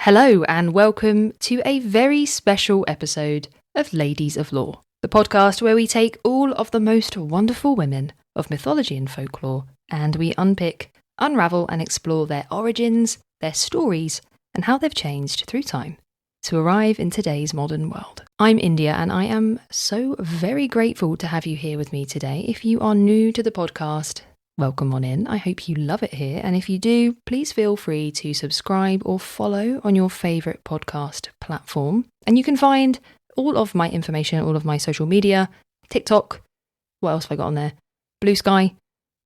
Hello and welcome to a very special episode of Ladies of Lore, the podcast where we take all of the most wonderful women of mythology and folklore and we unpick, unravel and explore their origins, their stories and how they've changed through time to arrive in today's modern world. I'm India and I am so very grateful to have you here with me today. If you are new to the podcast, welcome on in. I hope you love it here. And if you do, please feel free to subscribe or follow on your favourite podcast platform. And you can find all of my information, all of my social media, TikTok, what else have I got on there? Blue Sky.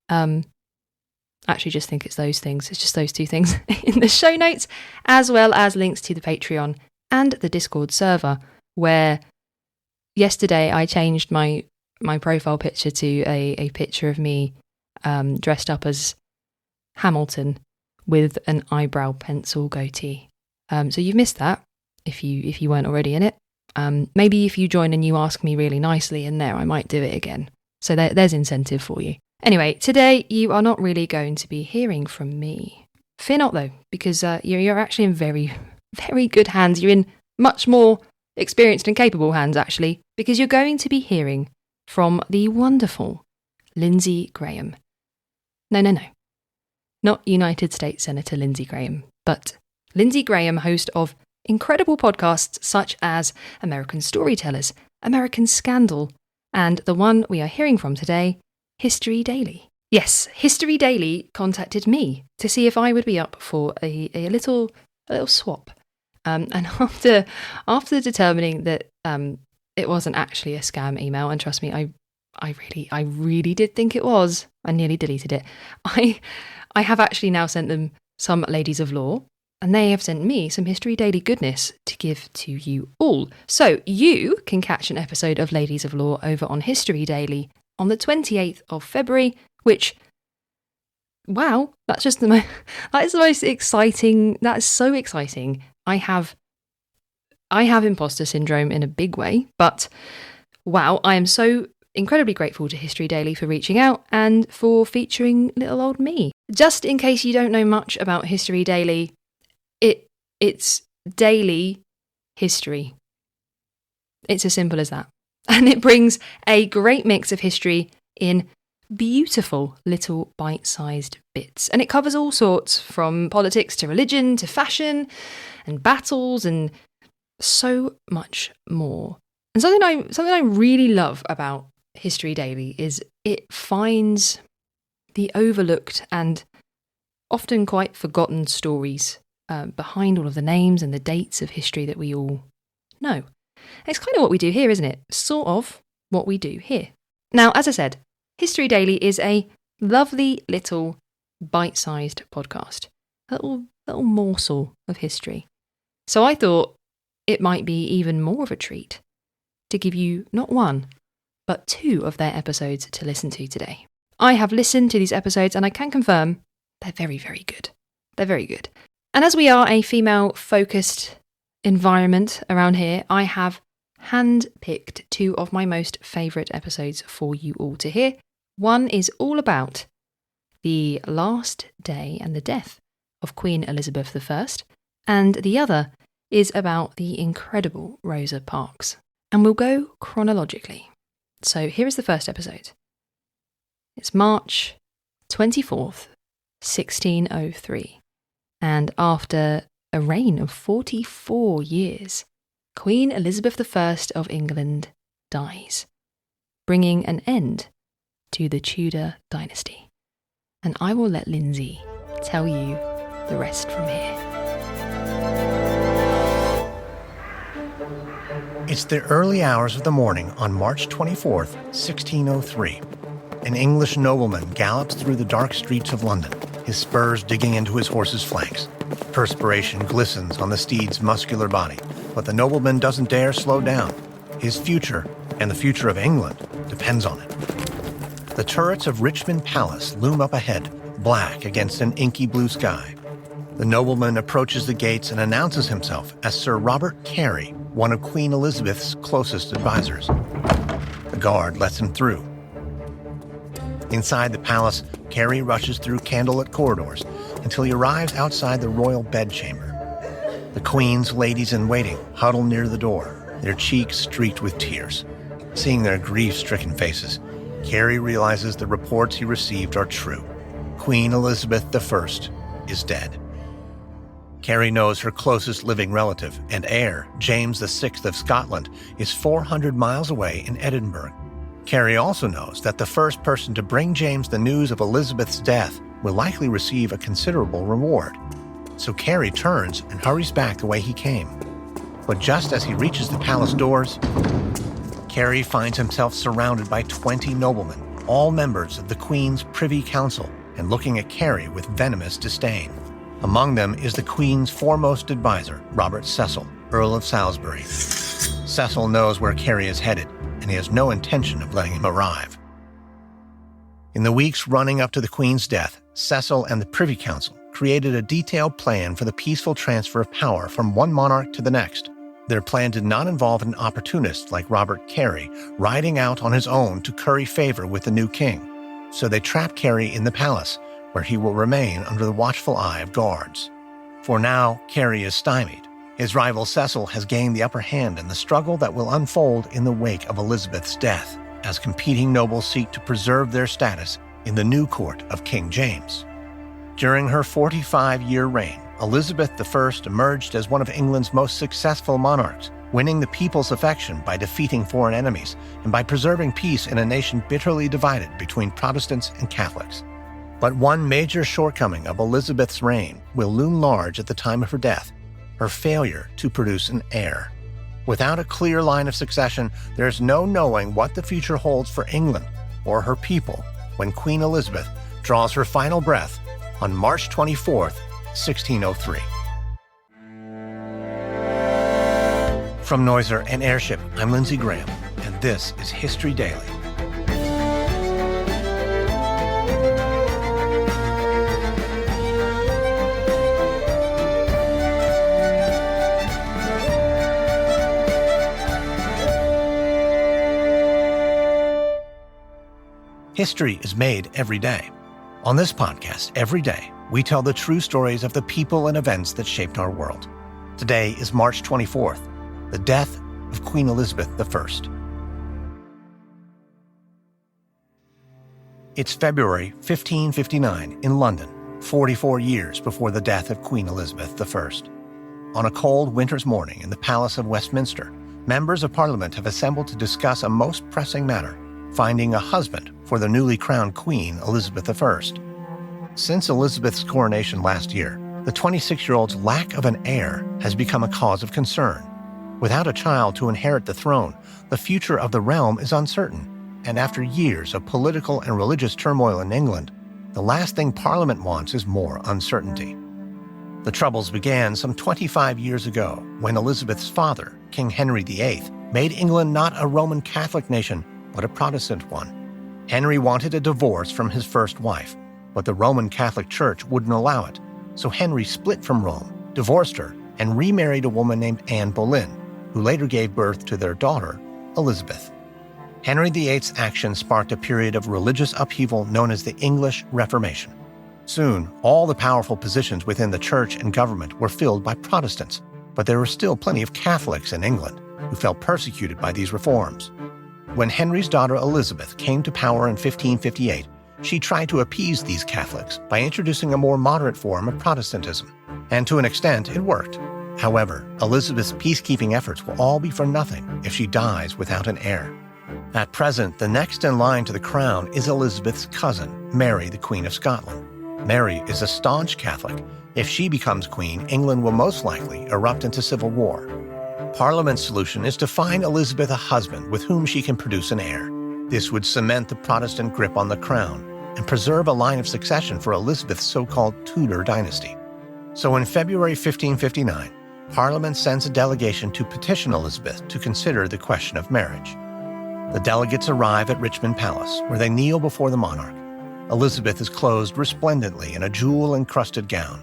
Actually just think it's those things. It's just those two things in the show notes, as well as links to the Patreon and the Discord server, where yesterday I changed my profile picture to a picture of me dressed up as Hamilton with an eyebrow pencil goatee. So you've missed that if you weren't already in it. Maybe if you join and you ask me really nicely in there, I might do it again. So there's incentive for you. Anyway, today you are not really going to be hearing from me. Fear not though, because you're actually in very, very good hands. You're in much more experienced and capable hands actually, because you're going to be hearing from the wonderful Lindsay Graham. No. Not United States Senator Lindsay Graham, but Lindsay Graham, host of incredible podcasts such as American Storytellers, American Scandal, and the one we are hearing from today, History Daily. Yes, History Daily contacted me to see if I would be up for a little swap. And after determining that it wasn't actually a scam email, and trust me, I really did think it was. I nearly deleted it. I have actually now sent them some Ladies of Lore, and they have sent me some History Daily goodness to give to you all. So you can catch an episode of Ladies of Lore over on History Daily on the 28th of February, which, wow, that is the most exciting. That is so exciting. I have imposter syndrome in a big way, but wow, I am so incredibly grateful to History Daily for reaching out and for featuring little old me. Just in case you don't know much about History Daily, it's daily history. It's as simple as that. And it brings a great mix of history in beautiful little bite-sized bits. And it covers all sorts, from politics to religion to fashion and battles and so much more. And something I really love about History Daily is it finds the overlooked and often quite forgotten stories behind all of the names and the dates of history that we all know. It's kind of what we do here, isn't it? Sort of what we do here. Now, as I said, History Daily is a lovely little bite-sized podcast, a little morsel of history. So I thought it might be even more of a treat to give you not one, but two of their episodes to listen to today. I have listened to these episodes and I can confirm they're very, very good. They're very good. And as we are a female-focused environment around here, I have hand-picked two of my most favourite episodes for you all to hear. One is all about the last day and the death of Queen Elizabeth I, and the other is about the incredible Rosa Parks. And we'll go chronologically. So here is the first episode. It's March 24th, 1603. And after a reign of 44 years, Queen Elizabeth I of England dies, bringing an end to the Tudor dynasty. And I will let Lindsay tell you the rest from here. It's the early hours of the morning on March 24th, 1603. An English nobleman gallops through the dark streets of London, his spurs digging into his horse's flanks. Perspiration glistens on the steed's muscular body, but the nobleman doesn't dare slow down. His future, and the future of England, depends on it. The turrets of Richmond Palace loom up ahead, black against an inky blue sky. The nobleman approaches the gates and announces himself as Sir Robert Carey, one of Queen Elizabeth's closest advisors. The guard lets him through. Inside the palace, Carey rushes through candlelit corridors until he arrives outside the royal bedchamber. The Queen's ladies-in-waiting huddle near the door, their cheeks streaked with tears. Seeing their grief-stricken faces, Cary realizes the reports he received are true. Queen Elizabeth I is dead. Cary knows her closest living relative and heir, James VI of Scotland, is 400 miles away in Edinburgh. Cary also knows that the first person to bring James the news of Elizabeth's death will likely receive a considerable reward. So Cary turns and hurries back the way he came. But just as he reaches the palace doors, Cary finds himself surrounded by 20 noblemen, all members of the Queen's Privy Council, and looking at Cary with venomous disdain. Among them is the Queen's foremost advisor, Robert Cecil, Earl of Salisbury. Cecil knows where Cary is headed, and he has no intention of letting him arrive. In the weeks running up to the Queen's death, Cecil and the Privy Council created a detailed plan for the peaceful transfer of power from one monarch to the next. Their plan did not involve an opportunist like Robert Cary riding out on his own to curry favor with the new king. So they trap Cary in the palace, where he will remain under the watchful eye of guards. For now, Cary is stymied. His rival Cecil has gained the upper hand in the struggle that will unfold in the wake of Elizabeth's death, as competing nobles seek to preserve their status in the new court of King James. During her 45-year reign, Elizabeth I emerged as one of England's most successful monarchs, winning the people's affection by defeating foreign enemies and by preserving peace in a nation bitterly divided between Protestants and Catholics. But one major shortcoming of Elizabeth's reign will loom large at the time of her death: her failure to produce an heir. Without a clear line of succession, there is no knowing what the future holds for England or her people when Queen Elizabeth draws her final breath on March 24th, 1603. From Noiser and Airship, I'm Lindsay Graham, and this is History Daily. History is made every day. On this podcast, every day, we tell the true stories of the people and events that shaped our world. Today is March 24th, the death of Queen Elizabeth I. It's February 1559 in London, 44 years before the death of Queen Elizabeth I. On a cold winter's morning in the Palace of Westminster, members of Parliament have assembled to discuss a most pressing matter: finding a husband for the newly crowned Queen Elizabeth I. Since Elizabeth's coronation last year, the 26-year-old's lack of an heir has become a cause of concern. Without a child to inherit the throne, the future of the realm is uncertain, and after years of political and religious turmoil in England, the last thing Parliament wants is more uncertainty. The troubles began some 25 years ago when Elizabeth's father, King Henry VIII, made England not a Roman Catholic nation, but a Protestant one. Henry wanted a divorce from his first wife, but the Roman Catholic Church wouldn't allow it, so Henry split from Rome, divorced her, and remarried a woman named Anne Boleyn, who later gave birth to their daughter, Elizabeth. Henry VIII's action sparked a period of religious upheaval known as the English Reformation. Soon, all the powerful positions within the church and government were filled by Protestants, but there were still plenty of Catholics in England who felt persecuted by these reforms. When Henry's daughter Elizabeth came to power in 1558, she tried to appease these Catholics by introducing a more moderate form of Protestantism. And to an extent, it worked. However, Elizabeth's peacekeeping efforts will all be for nothing if she dies without an heir. At present, the next in line to the crown is Elizabeth's cousin, Mary, the Queen of Scotland. Mary is a staunch Catholic. If she becomes queen, England will most likely erupt into civil war. Parliament's solution is to find Elizabeth a husband with whom she can produce an heir. This would cement the Protestant grip on the crown and preserve a line of succession for Elizabeth's so-called Tudor dynasty. So in February 1559, Parliament sends a delegation to petition Elizabeth to consider the question of marriage. The delegates arrive at Richmond Palace, where they kneel before the monarch. Elizabeth is clothed resplendently in a jewel-encrusted gown.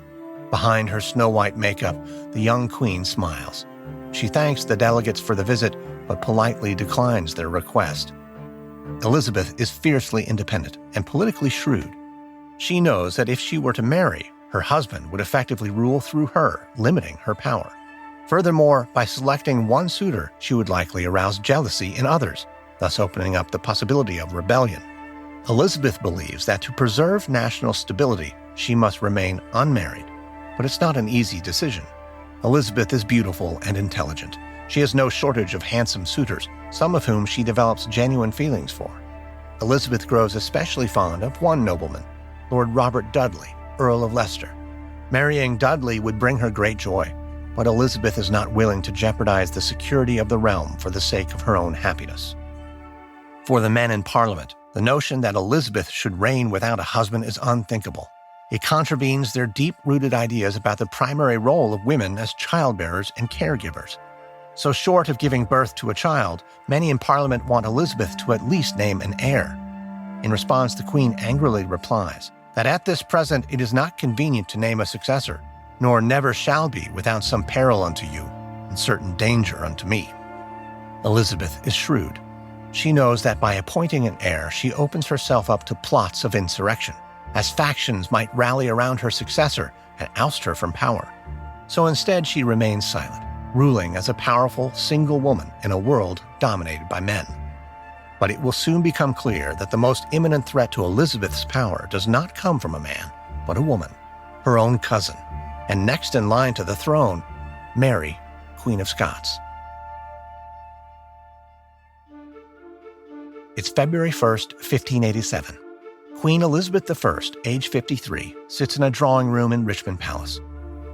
Behind her snow-white makeup, the young queen smiles. She thanks the delegates for the visit, but politely declines their request. Elizabeth is fiercely independent and politically shrewd. She knows that if she were to marry, her husband would effectively rule through her, limiting her power. Furthermore, by selecting one suitor, she would likely arouse jealousy in others, thus opening up the possibility of rebellion. Elizabeth believes that to preserve national stability, she must remain unmarried. But it's not an easy decision. Elizabeth is beautiful and intelligent. She has no shortage of handsome suitors, some of whom she develops genuine feelings for. Elizabeth grows especially fond of one nobleman, Lord Robert Dudley, Earl of Leicester. Marrying Dudley would bring her great joy, but Elizabeth is not willing to jeopardize the security of the realm for the sake of her own happiness. For the men in Parliament, the notion that Elizabeth should reign without a husband is unthinkable. It contravenes their deep-rooted ideas about the primary role of women as childbearers and caregivers. So short of giving birth to a child, many in Parliament want Elizabeth to at least name an heir. In response, the Queen angrily replies that at this present it is not convenient to name a successor, nor never shall be without some peril unto you, and certain danger unto me. Elizabeth is shrewd. She knows that by appointing an heir, she opens herself up to plots of insurrection, as factions might rally around her successor and oust her from power. So instead she remains silent, ruling as a powerful single woman in a world dominated by men. But it will soon become clear that the most imminent threat to Elizabeth's power does not come from a man, but a woman, her own cousin, and next in line to the throne, Mary, Queen of Scots. It's February 1st, 1587. Queen Elizabeth I, age 53, sits in a drawing room in Richmond Palace.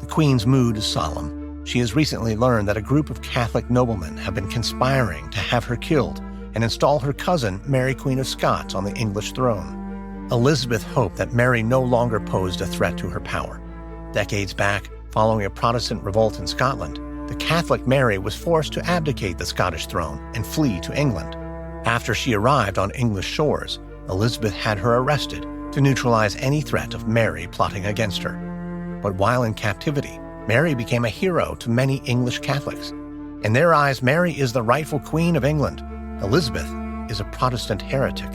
The Queen's mood is solemn. She has recently learned that a group of Catholic noblemen have been conspiring to have her killed and install her cousin, Mary, Queen of Scots, on the English throne. Elizabeth hoped that Mary no longer posed a threat to her power. Decades back, following a Protestant revolt in Scotland, the Catholic Mary was forced to abdicate the Scottish throne and flee to England. After she arrived on English shores, Elizabeth had her arrested to neutralize any threat of Mary plotting against her. But while in captivity, Mary became a hero to many English Catholics. In their eyes, Mary is the rightful Queen of England. Elizabeth is a Protestant heretic.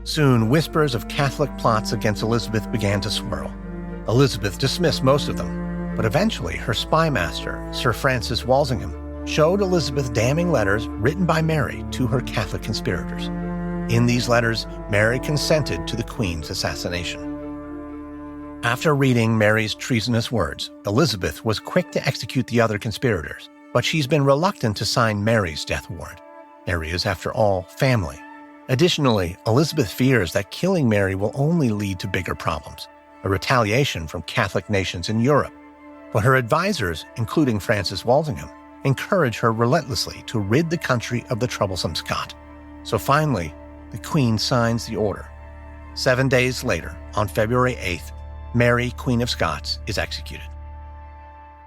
Soon, whispers of Catholic plots against Elizabeth began to swirl. Elizabeth dismissed most of them, but eventually her spymaster, Sir Francis Walsingham, showed Elizabeth damning letters written by Mary to her Catholic conspirators. In these letters, Mary consented to the Queen's assassination. After reading Mary's treasonous words, Elizabeth was quick to execute the other conspirators, but she's been reluctant to sign Mary's death warrant. Mary is, after all, family. Additionally, Elizabeth fears that killing Mary will only lead to bigger problems, a retaliation from Catholic nations in Europe. But her advisors, including Francis Walsingham, encourage her relentlessly to rid the country of the troublesome Scot. So finally, the Queen signs the order. 7 days later, on February 8th, Mary, Queen of Scots, is executed.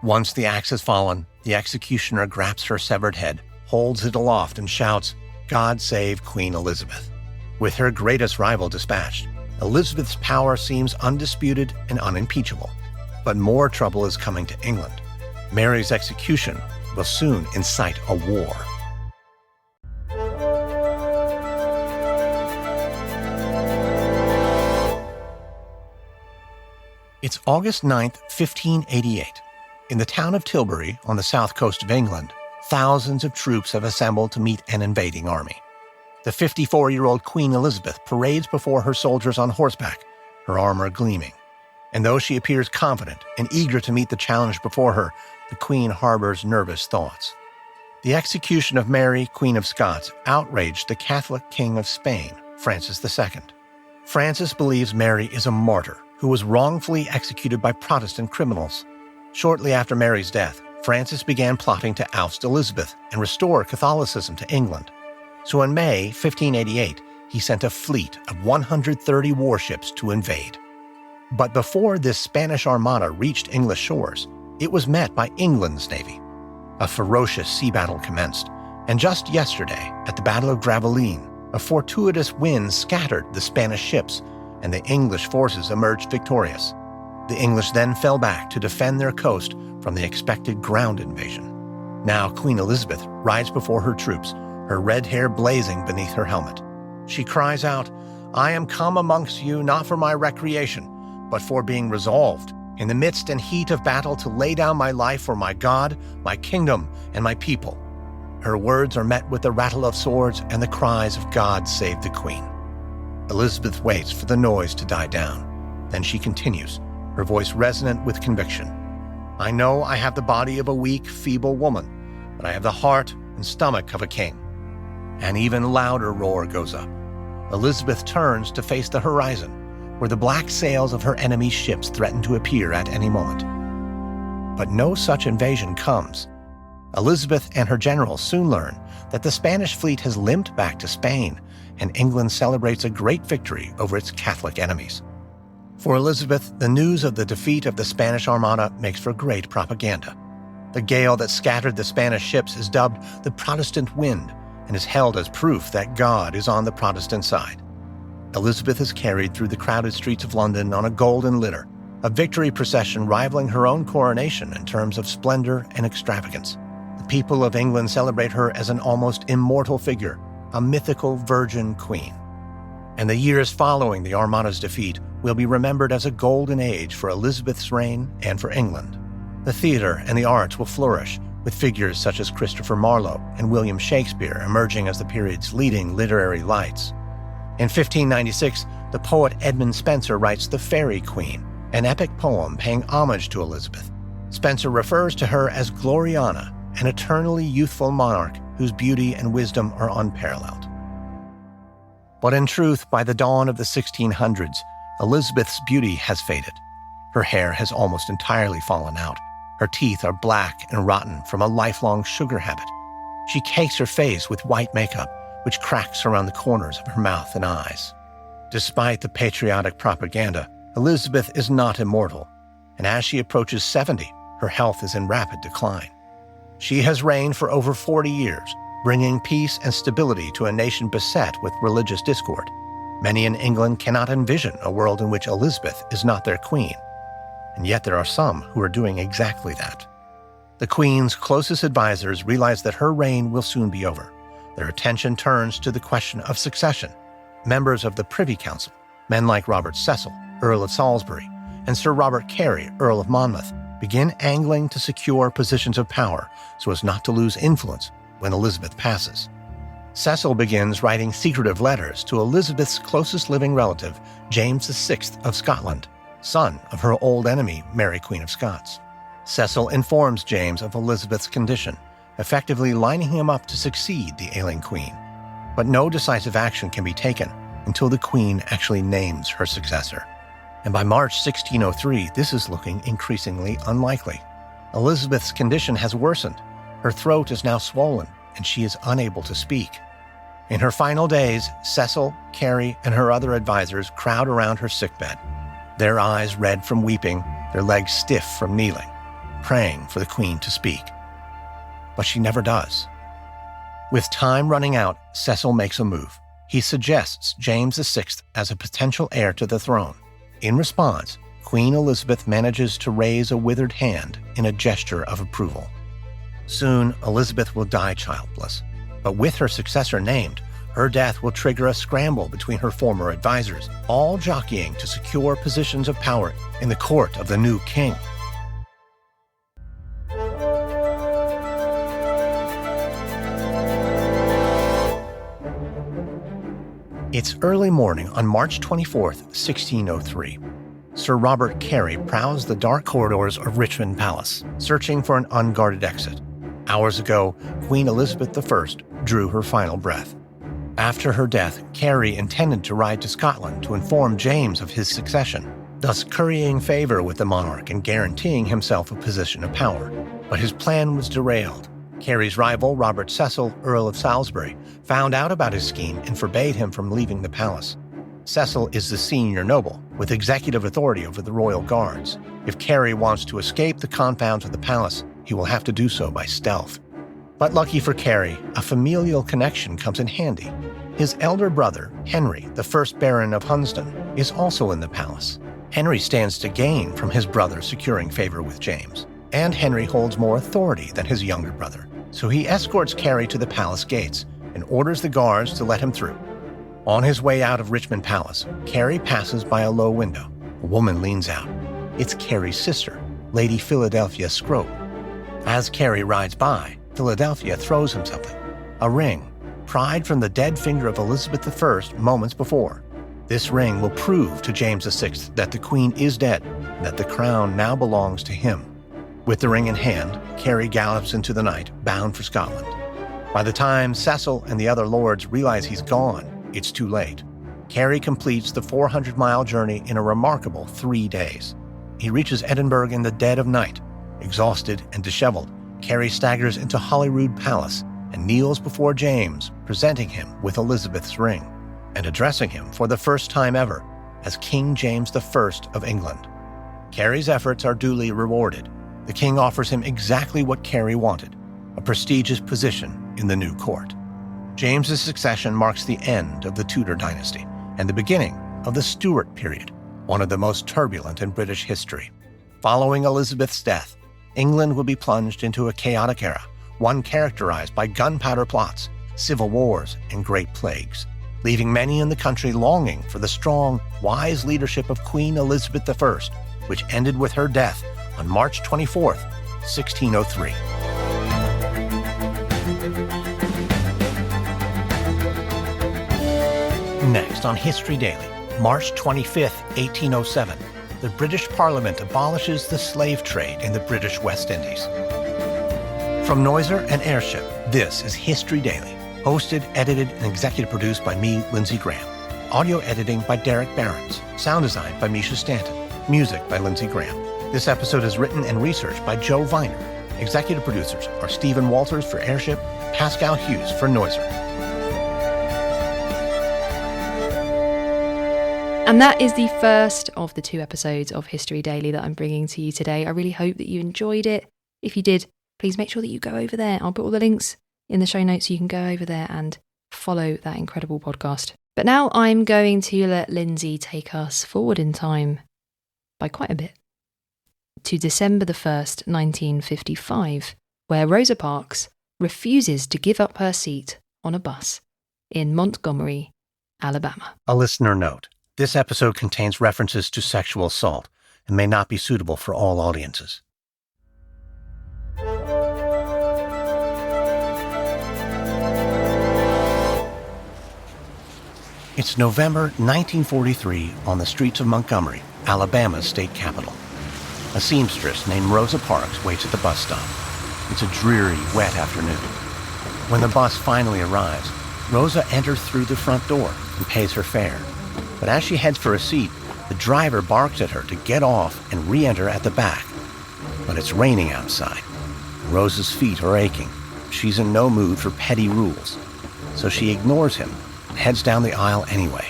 Once the axe has fallen, the executioner grasps her severed head, holds it aloft, and shouts, "God save Queen Elizabeth." With her greatest rival dispatched, Elizabeth's power seems undisputed and unimpeachable. But more trouble is coming to England. Mary's execution will soon incite a war. It's August 9th, 1588. In the town of Tilbury, on the south coast of England, thousands of troops have assembled to meet an invading army. The 54-year-old Queen Elizabeth parades before her soldiers on horseback, her armor gleaming. And though she appears confident and eager to meet the challenge before her, the Queen harbors nervous thoughts. The execution of Mary, Queen of Scots, outraged the Catholic King of Spain, Francis II. Francis believes Mary is a martyr who was wrongfully executed by Protestant criminals. Shortly after Mary's death, Francis began plotting to oust Elizabeth and restore Catholicism to England. So in May 1588, he sent a fleet of 130 warships to invade. But before this Spanish armada reached English shores, it was met by England's navy. A ferocious sea battle commenced, and just yesterday, at the Battle of Gravelines, a fortuitous wind scattered the Spanish ships, and the English forces emerged victorious. The English then fell back to defend their coast from the expected ground invasion. Now Queen Elizabeth rides before her troops, her red hair blazing beneath her helmet. She cries out, "I am come amongst you not for my recreation, but for being resolved, in the midst and heat of battle to lay down my life for my God, my kingdom, and my people. Her words are met with the rattle of swords and the cries of God save the Queen. Elizabeth waits for the noise to die down. Then she continues, her voice resonant with conviction. I know I have the body of a weak, feeble woman, but I have the heart and stomach of a king. An even louder roar goes up. Elizabeth turns to face the horizon, where the black sails of her enemy's ships threaten to appear at any moment. But no such invasion comes. Elizabeth and her generals soon learn that the Spanish fleet has limped back to Spain, and England celebrates a great victory over its Catholic enemies. For Elizabeth, the news of the defeat of the Spanish Armada makes for great propaganda. The gale that scattered the Spanish ships is dubbed the Protestant wind and is held as proof that God is on the Protestant side. Elizabeth is carried through the crowded streets of London on a golden litter, a victory procession rivaling her own coronation in terms of splendor and extravagance. The people of England celebrate her as an almost immortal figure, a mythical virgin queen. And the years following the Armada's defeat will be remembered as a golden age for Elizabeth's reign and for England. The theater and the arts will flourish, with figures such as Christopher Marlowe and William Shakespeare emerging as the period's leading literary lights. In 1596, the poet Edmund Spenser writes The Faerie Queen, an epic poem paying homage to Elizabeth. Spenser refers to her as Gloriana, an eternally youthful monarch whose beauty and wisdom are unparalleled. But in truth, by the dawn of the 1600s, Elizabeth's beauty has faded. Her hair has almost entirely fallen out. Her teeth are black and rotten from a lifelong sugar habit. She cakes her face with white makeup, which cracks around the corners of her mouth and eyes. Despite the patriotic propaganda, Elizabeth is not immortal, and as she approaches 70, her health is in rapid decline. She has reigned for over 40 years, bringing peace and stability to a nation beset with religious discord. Many in England cannot envision a world in which Elizabeth is not their queen, and yet there are some who are doing exactly that. The Queen's closest advisors realize that her reign will soon be over. Their attention turns to the question of succession. Members of the Privy Council, men like Robert Cecil, Earl of Salisbury, and Sir Robert Carey, Earl of Monmouth, begin angling to secure positions of power so as not to lose influence when Elizabeth passes. Cecil begins writing secretive letters to Elizabeth's closest living relative, James VI of Scotland, son of her old enemy, Mary Queen of Scots. Cecil informs James of Elizabeth's condition, effectively lining him up to succeed the ailing queen. But no decisive action can be taken until the queen actually names her successor. And by March 1603, this is looking increasingly unlikely. Elizabeth's condition has worsened. Her throat is now swollen, and she is unable to speak. In her final days, Cecil, Carey, and her other advisors crowd around her sickbed, their eyes red from weeping, their legs stiff from kneeling, praying for the queen to speak. But she never does. With time running out, Cecil makes a move. He suggests James VI as a potential heir to the throne. In response, Queen Elizabeth manages to raise a withered hand in a gesture of approval. Soon, Elizabeth will die childless, but with her successor named, her death will trigger a scramble between her former advisors, all jockeying to secure positions of power in the court of the new king. It's early morning on March 24th, 1603. Sir Robert Carey prowls the dark corridors of Richmond Palace, searching for an unguarded exit. Hours ago, Queen Elizabeth I drew her final breath. After her death, Carey intended to ride to Scotland to inform James of his succession, thus currying favor with the monarch and guaranteeing himself a position of power. But his plan was derailed. Carey's rival, Robert Cecil, Earl of Salisbury, found out about his scheme and forbade him from leaving the palace. Cecil is the senior noble, with executive authority over the royal guards. If Carey wants to escape the confines of the palace, he will have to do so by stealth. But lucky for Carey, a familial connection comes in handy. His elder brother, Henry, the first Baron of Hunsdon, is also in the palace. Henry stands to gain from his brother securing favor with James, and Henry holds more authority than his younger brother. So he escorts Carey to the palace gates and orders the guards to let him through. On his way out of Richmond Palace, Carey passes by a low window. A woman leans out. It's Carrie's sister, Lady Philadelphia Scrope. As Carrie rides by, Philadelphia throws him something, a ring, pried from the dead finger of Elizabeth I moments before. This ring will prove to James VI that the Queen is dead and that the crown now belongs to him. With the ring in hand, Carrie gallops into the night, bound for Scotland. By the time Cecil and the other lords realize he's gone, it's too late. Carrie completes the 400-mile journey in a remarkable 3 days. He reaches Edinburgh in the dead of night. Exhausted and disheveled, Carrie staggers into Holyrood Palace and kneels before James, presenting him with Elizabeth's ring and addressing him for the first time ever as King James I of England. Carrie's efforts are duly rewarded. The king offers him exactly what Carrie wanted, a prestigious position in the new court. James's succession marks the end of the Tudor dynasty and the beginning of the Stuart period, one of the most turbulent in British history. Following Elizabeth's death, England will be plunged into a chaotic era, one characterized by gunpowder plots, civil wars, and great plagues, leaving many in the country longing for the strong, wise leadership of Queen Elizabeth I, which ended with her death on March 24, 1603. Next on History Daily, March 25, 1807, the British Parliament abolishes the slave trade in the British West Indies. From Noiser and Airship, this is History Daily, hosted, edited, and executive produced by me, Lindsay Graham. Audio editing by Derek Behrens. Sound design by Misha Stanton. Music by Lindsay Graham. This episode is written and researched by Joe Viner. Executive producers are Stephen Walters for Airship, Pascal Hughes for Noiser. And that is the first of the 2 episodes of History Daily that I'm bringing to you today. I really hope that you enjoyed it. If you did, please make sure that you go over there. I'll put all the links in the show notes so you can go over there and follow that incredible podcast. But now I'm going to let Lindsay take us forward in time by quite a bit to December the 1st, 1955, where Rosa Parks refuses to give up her seat on a bus in Montgomery, Alabama. A listener note. This episode contains references to sexual assault and may not be suitable for all audiences. It's November 1943 on the streets of Montgomery, Alabama's state capital. A seamstress named Rosa Parks waits at the bus stop. It's a dreary, wet afternoon. When the bus finally arrives, Rosa enters through the front door and pays her fare. But as she heads for a seat, the driver barks at her to get off and re-enter at the back. But it's raining outside. Rosa's feet are aching. She's in no mood for petty rules. So she ignores him and heads down the aisle anyway.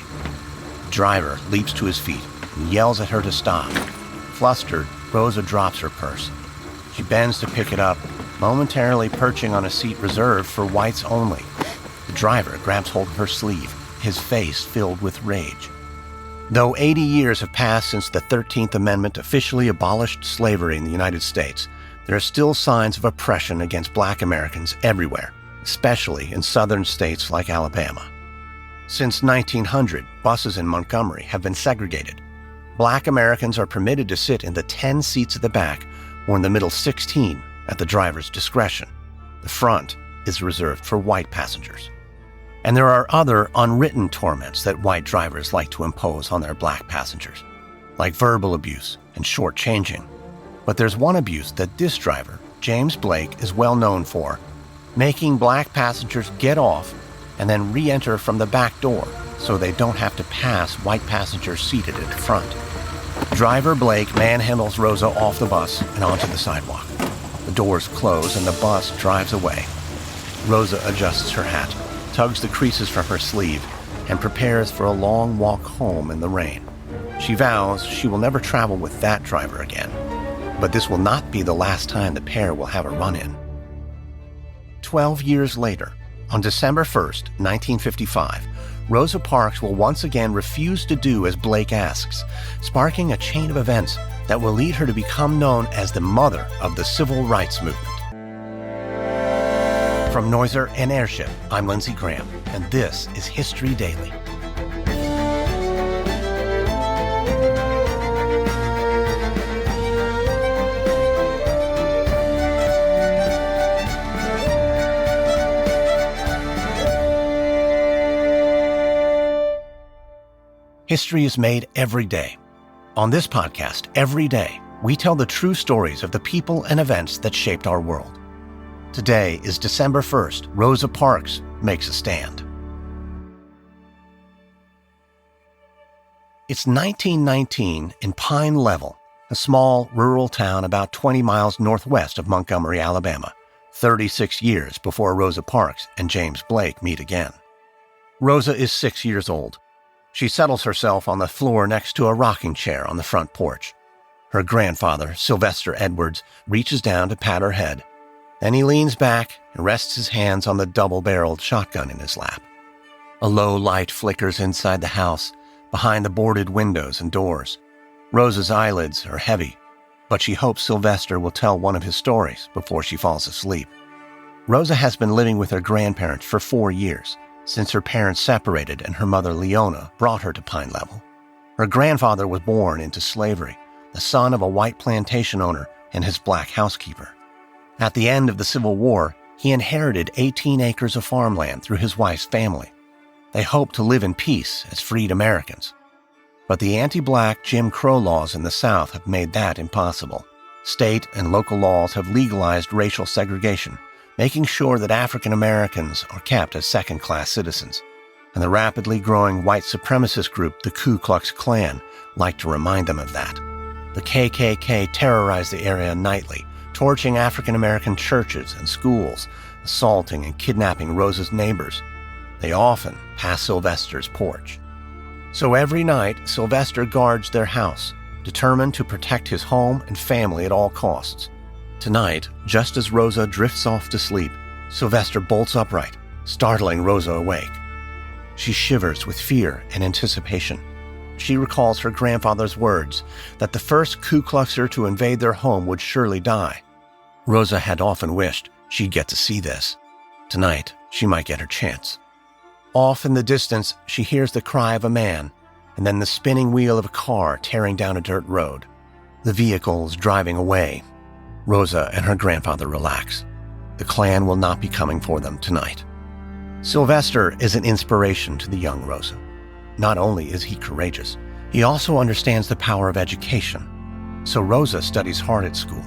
The driver leaps to his feet and yells at her to stop. Flustered, Rosa drops her purse. She bends to pick it up, momentarily perching on a seat reserved for whites only. The driver grabs hold of her sleeve, his face filled with rage. Though 80 years have passed since the 13th Amendment officially abolished slavery in the United States, there are still signs of oppression against Black Americans everywhere, especially in southern states like Alabama. Since 1900, buses in Montgomery have been segregated. Black Americans are permitted to sit in the 10 seats at the back or in the middle 16 at the driver's discretion. The front is reserved for white passengers. And there are other unwritten torments that white drivers like to impose on their black passengers, like verbal abuse and shortchanging. But there's one abuse that this driver, James Blake, is well known for, making black passengers get off and then re-enter from the back door so they don't have to pass white passengers seated at the front. Driver Blake manhandles Rosa off the bus and onto the sidewalk. The doors close and the bus drives away. Rosa adjusts her hat, tugs the creases from her sleeve, and prepares for a long walk home in the rain. She vows she will never travel with that driver again, but this will not be the last time the pair will have a run-in. 12 years later, on December 1st, 1955, Rosa Parks will once again refuse to do as Blake asks, sparking a chain of events that will lead her to become known as the mother of the civil rights movement. From Noiser and Airship, I'm Lindsay Graham, and this is History Daily. History is made every day. On this podcast, every day, we tell the true stories of the people and events that shaped our world. Today is December 1st. Rosa Parks makes a stand. It's 1919 in Pine Level, a small rural town about 20 miles northwest of Montgomery, Alabama, 36 years before Rosa Parks and James Blake meet again. Rosa is 6 years old. She settles herself on the floor next to a rocking chair on the front porch. Her grandfather, Sylvester Edwards, reaches down to pat her head. Then he leans back and rests his hands on the double-barreled shotgun in his lap. A low light flickers inside the house, behind the boarded windows and doors. Rosa's eyelids are heavy, but she hopes Sylvester will tell one of his stories before she falls asleep. Rosa has been living with her grandparents for 4 years, since her parents separated and her mother Leona brought her to Pine Level. Her grandfather was born into slavery, the son of a white plantation owner and his black housekeeper. At the end of the Civil War, he inherited 18 acres of farmland through his wife's family. They hoped to live in peace as freed Americans. But the anti-black Jim Crow laws in the South have made that impossible. State and local laws have legalized racial segregation, making sure that African Americans are kept as second-class citizens. And the rapidly growing white supremacist group, the Ku Klux Klan, like to remind them of that. The KKK terrorized the area nightly, torching African American churches and schools, assaulting and kidnapping Rosa's neighbors. They often pass Sylvester's porch. So every night, Sylvester guards their house, determined to protect his home and family at all costs. Tonight, just as Rosa drifts off to sleep, Sylvester bolts upright, startling Rosa awake. She shivers with fear and anticipation. She recalls her grandfather's words that the first Ku Kluxer to invade their home would surely die. Rosa had often wished she'd get to see this. Tonight, she might get her chance. Off in the distance, she hears the cry of a man, and then the spinning wheel of a car tearing down a dirt road. The vehicle is driving away. Rosa and her grandfather relax. The Klan will not be coming for them tonight. Sylvester is an inspiration to the young Rosa. Not only is he courageous, he also understands the power of education. So Rosa studies hard at school.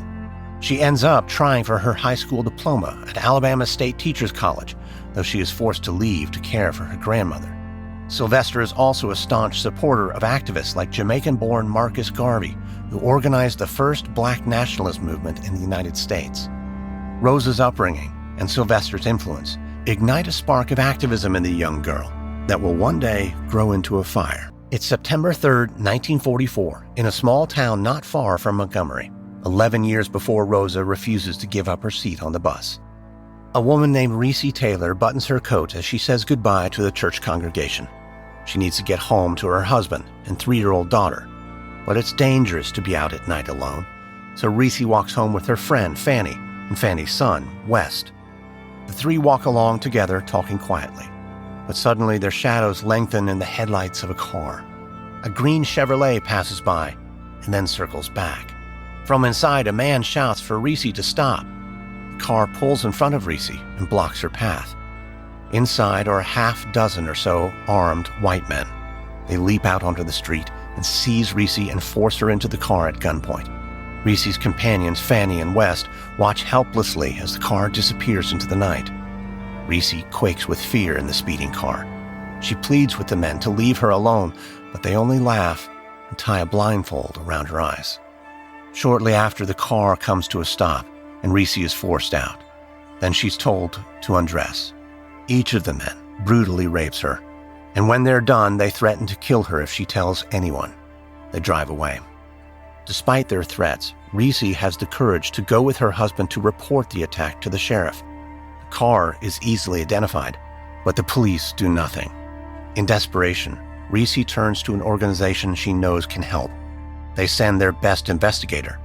She ends up trying for her high school diploma at Alabama State Teachers College, though she is forced to leave to care for her grandmother. Sylvester is also a staunch supporter of activists like Jamaican-born Marcus Garvey, who organized the first black nationalist movement in the United States. Rosa's upbringing and Sylvester's influence ignite a spark of activism in the young girl that will one day grow into a fire. It's September 3rd, 1944, in a small town not far from Montgomery, 11 years before Rosa refuses to give up her seat on the bus. A woman named Reese Taylor buttons her coat as she says goodbye to the church congregation. She needs to get home to her husband and 3-year-old daughter. But it's dangerous to be out at night alone, so Reese walks home with her friend Fanny and Fanny's son, West. The three walk along together, talking quietly. But suddenly their shadows lengthen in the headlights of a car. A green Chevrolet passes by and then circles back. From inside, a man shouts for Reese to stop. The car pulls in front of Reese and blocks her path. Inside are a half dozen or so armed white men. They leap out onto the street and seize Reese and force her into the car at gunpoint. Reese's companions, Fanny and West, watch helplessly as the car disappears into the night. Reese quakes with fear in the speeding car. She pleads with the men to leave her alone, but they only laugh and tie a blindfold around her eyes. Shortly after, the car comes to a stop, and Reese is forced out. Then she's told to undress. Each of the men brutally rapes her, and when they're done, they threaten to kill her if she tells anyone. They drive away. Despite their threats, Reese has the courage to go with her husband to report the attack to the sheriff. The car is easily identified, but the police do nothing. In desperation, Reese turns to an organization she knows can help. They send their best investigator.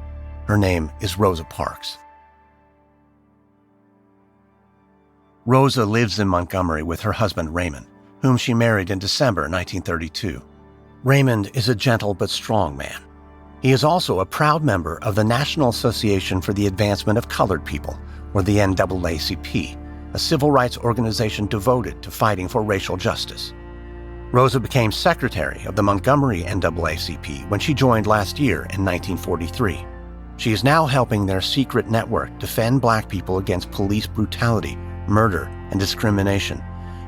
Her name is Rosa Parks. Rosa lives in Montgomery with her husband Raymond, whom she married in December 1932. Raymond is a gentle but strong man. He is also a proud member of the National Association for the Advancement of Colored People, or the NAACP, a civil rights organization devoted to fighting for racial justice. Rosa became secretary of the Montgomery NAACP when she joined last year in 1943. She is now helping their secret network defend Black people against police brutality, murder, and discrimination,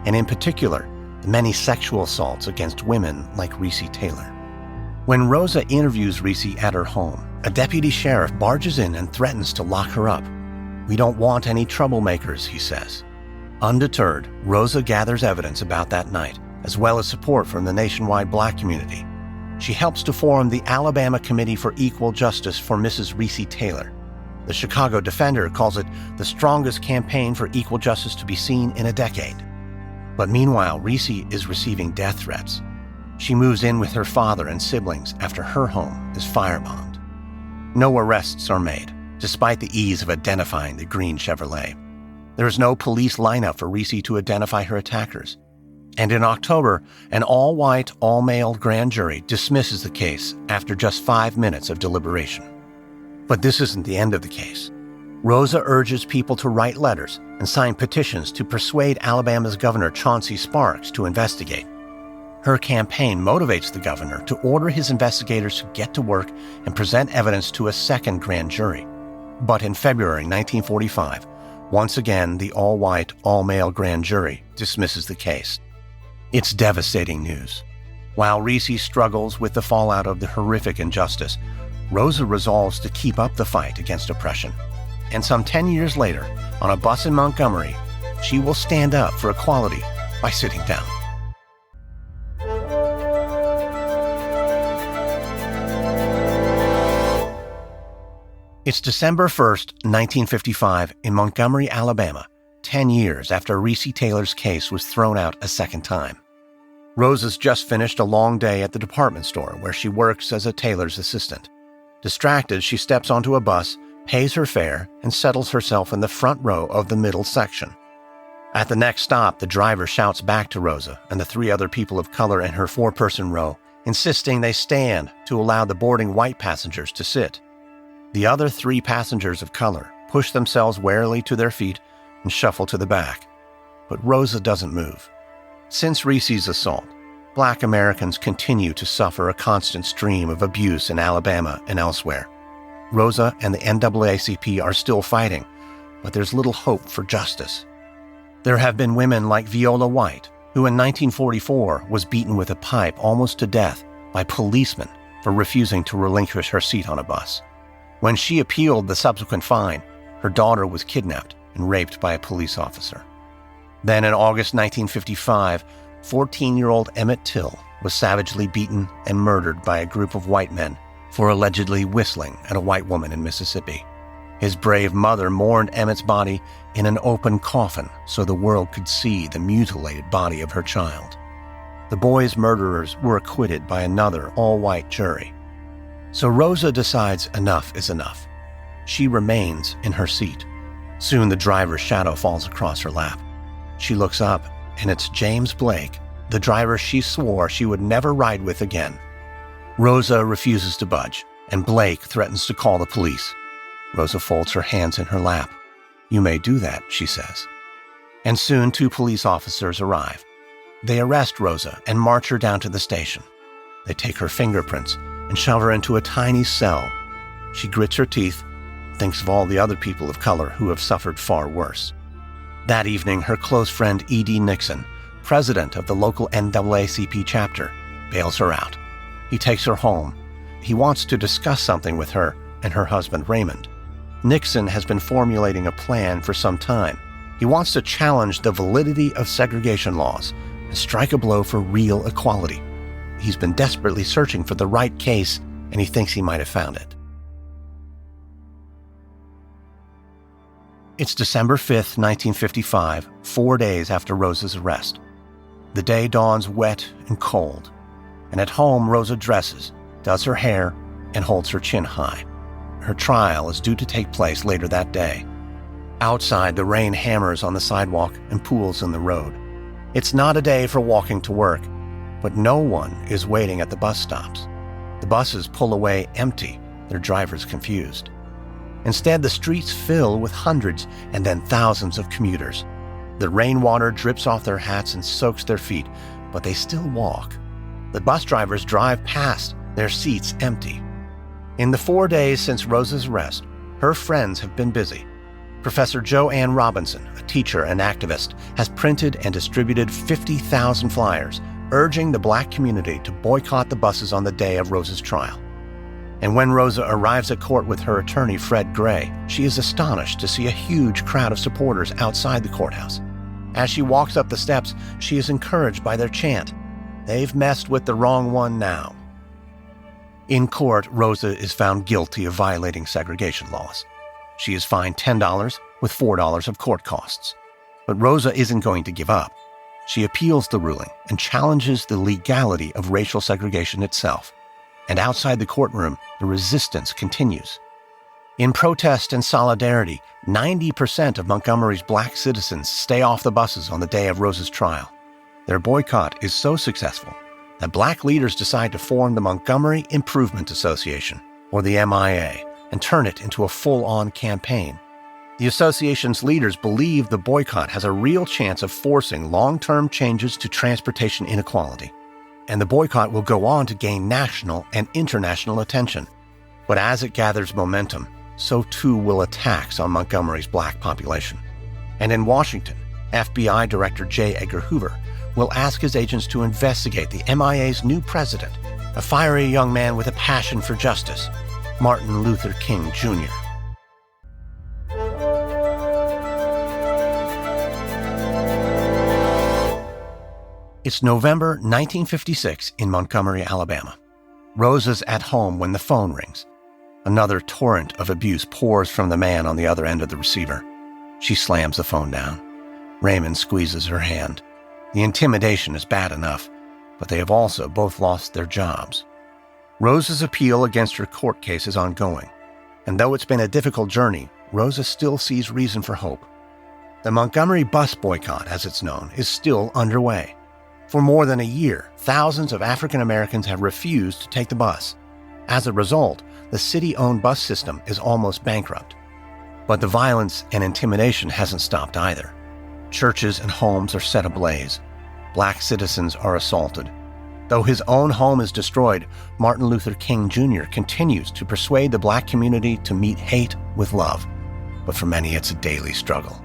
and in particular, the many sexual assaults against women like Reese Taylor. When Rosa interviews Reese at her home, a deputy sheriff barges in and threatens to lock her up. "We don't want any troublemakers," he says. Undeterred, Rosa gathers evidence about that night, as well as support from the nationwide Black community. She helps to form the Alabama Committee for Equal Justice for Mrs. Reese Taylor. The Chicago Defender calls it the strongest campaign for equal justice to be seen in a decade. But meanwhile, Reese is receiving death threats. She moves in with her father and siblings after her home is firebombed. No arrests are made, despite the ease of identifying the green Chevrolet. There is no police lineup for Reese to identify her attackers. And in October, an all-white, all-male grand jury dismisses the case after just 5 minutes of deliberation. But this isn't the end of the case. Rosa urges people to write letters and sign petitions to persuade Alabama's Governor Chauncey Sparks to investigate. Her campaign motivates the governor to order his investigators to get to work and present evidence to a second grand jury. But in February 1945, once again, the all-white, all-male grand jury dismisses the case. It's devastating news. While Reese struggles with the fallout of the horrific injustice, Rosa resolves to keep up the fight against oppression. And some 10 years later, on a bus in Montgomery, she will stand up for equality by sitting down. It's December 1st, 1955, in Montgomery, Alabama, 10 years after Reese Taylor's case was thrown out a second time. Rosa's just finished a long day at the department store where she works as a tailor's assistant. Distracted, she steps onto a bus, pays her fare, and settles herself in the front row of the middle section. At the next stop, the driver shouts back to Rosa and the 3 other people of color in her 4-person row, insisting they stand to allow the boarding white passengers to sit. The other 3 passengers of color push themselves warily to their feet and shuffle to the back. But Rosa doesn't move. Since Reese's assault, Black Americans continue to suffer a constant stream of abuse in Alabama and elsewhere. Rosa and the NAACP are still fighting, but there's little hope for justice. There have been women like Viola White, who in 1944 was beaten with a pipe almost to death by policemen for refusing to relinquish her seat on a bus. When she appealed the subsequent fine, her daughter was kidnapped and raped by a police officer. Then in August 1955, 14-year-old Emmett Till was savagely beaten and murdered by a group of white men for allegedly whistling at a white woman in Mississippi. His brave mother mourned Emmett's body in an open coffin so the world could see the mutilated body of her child. The boy's murderers were acquitted by another all-white jury. So Rosa decides enough is enough. She remains in her seat. Soon the driver's shadow falls across her lap. She looks up, and it's James Blake, the driver she swore she would never ride with again. Rosa refuses to budge, and Blake threatens to call the police. Rosa folds her hands in her lap. "You may do that," she says. And soon 2 police officers arrive. They arrest Rosa and march her down to the station. They take her fingerprints and shove her into a tiny cell. She grits her teeth, thinks of all the other people of color who have suffered far worse. That evening, her close friend E.D. Nixon, president of the local NAACP chapter, bails her out. He takes her home. He wants to discuss something with her and her husband Raymond. Nixon has been formulating a plan for some time. He wants to challenge the validity of segregation laws and strike a blow for real equality. He's been desperately searching for the right case, and he thinks he might have found it. It's December 5th, 1955, 4 days after Rosa's arrest. The day dawns wet and cold, and at home Rosa dresses, does her hair, and holds her chin high. Her trial is due to take place later that day. Outside, the rain hammers on the sidewalk and pools in the road. It's not a day for walking to work, but no one is waiting at the bus stops. The buses pull away empty, their drivers confused. Instead, the streets fill with hundreds and then thousands of commuters. The rainwater drips off their hats and soaks their feet, but they still walk. The bus drivers drive past, their seats empty. In the 4 days since Rosa's arrest, her friends have been busy. Professor Joanne Robinson, a teacher and activist, has printed and distributed 50,000 flyers urging the Black community to boycott the buses on the day of Rosa's trial. And when Rosa arrives at court with her attorney, Fred Gray, she is astonished to see a huge crowd of supporters outside the courthouse. As she walks up the steps, she is encouraged by their chant, "They've messed with the wrong one now." In court, Rosa is found guilty of violating segregation laws. She is fined $10 with $4 of court costs. But Rosa isn't going to give up. She appeals the ruling and challenges the legality of racial segregation itself. And outside the courtroom, the resistance continues. In protest and solidarity, 90% of Montgomery's Black citizens stay off the buses on the day of Rosa's trial. Their boycott is so successful that Black leaders decide to form the Montgomery Improvement Association, or the MIA, and turn it into a full-on campaign. The association's leaders believe the boycott has a real chance of forcing long-term changes to transportation inequality. And the boycott will go on to gain national and international attention. But as it gathers momentum, so too will attacks on Montgomery's Black population. And in Washington, FBI Director J. Edgar Hoover will ask his agents to investigate the MIA's new president, a fiery young man with a passion for justice, Martin Luther King Jr. It's November 1956 in Montgomery, Alabama. Rosa's at home when the phone rings. Another torrent of abuse pours from the man on the other end of the receiver. She slams the phone down. Raymond squeezes her hand. The intimidation is bad enough, but they have also both lost their jobs. Rosa's appeal against her court case is ongoing, and though it's been a difficult journey, Rosa still sees reason for hope. The Montgomery bus boycott, as it's known, is still underway. For more than a year, thousands of African Americans have refused to take the bus. As a result, the city-owned bus system is almost bankrupt. But the violence and intimidation hasn't stopped either. Churches and homes are set ablaze. Black citizens are assaulted. Though his own home is destroyed, Martin Luther King Jr. continues to persuade the Black community to meet hate with love. But for many, it's a daily struggle.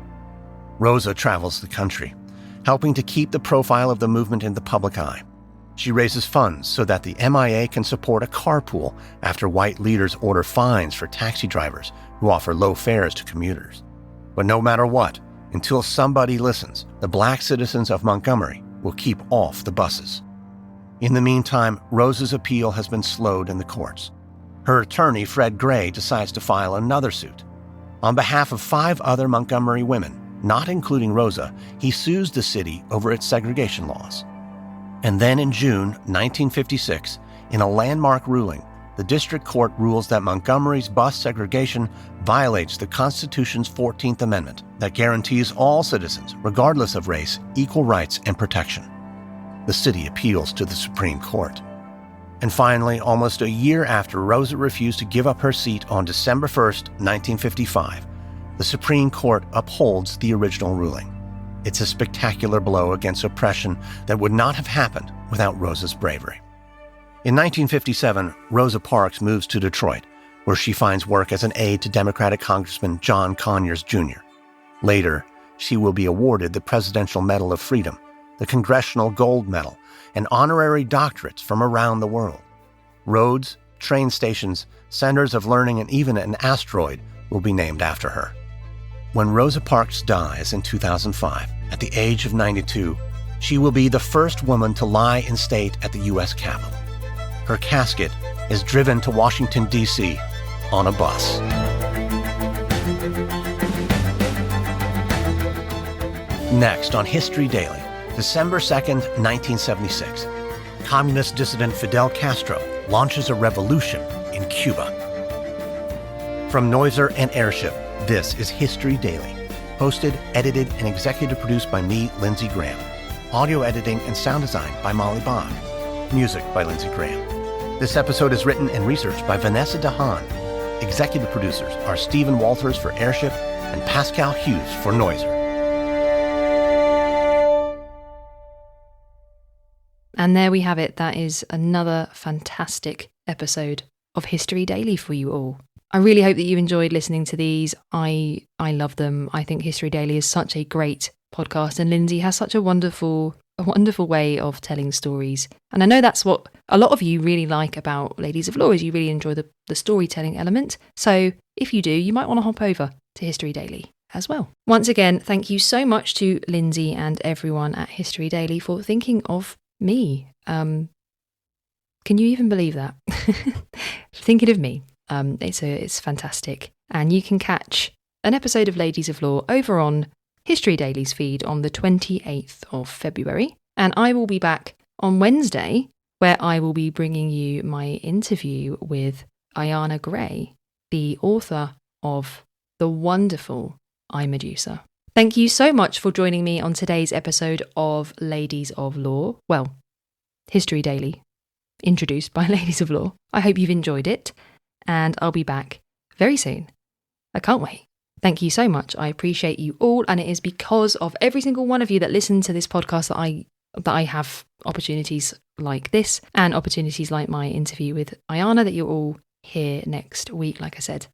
Rosa travels the country, helping to keep the profile of the movement in the public eye. She raises funds so that the MIA can support a carpool after white leaders order fines for taxi drivers who offer low fares to commuters. But no matter what, until somebody listens, the Black citizens of Montgomery will keep off the buses. In the meantime, Rosa's appeal has been slowed in the courts. Her attorney, Fred Gray, decides to file another suit. On behalf of 5 other Montgomery women, not including Rosa, he sues the city over its segregation laws. And then in June 1956, in a landmark ruling, the district court rules that Montgomery's bus segregation violates the Constitution's 14th Amendment that guarantees all citizens, regardless of race, equal rights and protection. The city appeals to the Supreme Court. And finally, almost a year after Rosa refused to give up her seat on December 1st, 1955, the Supreme Court upholds the original ruling. It's a spectacular blow against oppression that would not have happened without Rosa's bravery. In 1957, Rosa Parks moves to Detroit, where she finds work as an aide to Democratic Congressman John Conyers, Jr. Later, she will be awarded the Presidential Medal of Freedom, the Congressional Gold Medal, and honorary doctorates from around the world. Roads, train stations, centers of learning, and even an asteroid will be named after her. When Rosa Parks dies in 2005, at the age of 92, she will be the first woman to lie in state at the U.S. Capitol. Her casket is driven to Washington, D.C. on a bus. Next on History Daily, December 2nd, 1976, communist dissident Fidel Castro launches a revolution in Cuba. From Noiser and Airship, this is History Daily, hosted, edited, and executive produced by me, Lindsay Graham. Audio editing and sound design by Molly Bond. Music by Lindsay Graham. This episode is written and researched by Vanessa DeHaan. Executive producers are Stephen Walters for Airship and Pascal Hughes for Noiser. And there we have it. That is another fantastic episode of History Daily for you all. I really hope that you enjoyed listening to these. I love them. I think History Daily is such a great podcast, and Lindsay has such a wonderful way of telling stories. And I know that's what a lot of you really like about Ladies of Law, is you really enjoy the storytelling element. So if you do, you might want to hop over to History Daily as well. Once again, thank you so much to Lindsay and everyone at History Daily for thinking of me. Can you even believe that? Thinking of me. It's fantastic. And you can catch an episode of Ladies of Law over on History Daily's feed on the 28th of February. And I will be back on Wednesday, where I will be bringing you my interview with Ayanna Gray, the author of the wonderful I, Medusa. Thank you so much for joining me on today's episode of Ladies of Law. Well, History Daily, introduced by Ladies of Law. I hope you've enjoyed it, and I'll be back very soon. I can't wait. Thank you so much. I appreciate you all, and it is because of every single one of you that listen to this podcast that I have opportunities like this and opportunities like my interview with Ayanna that you're all here next week, like I said.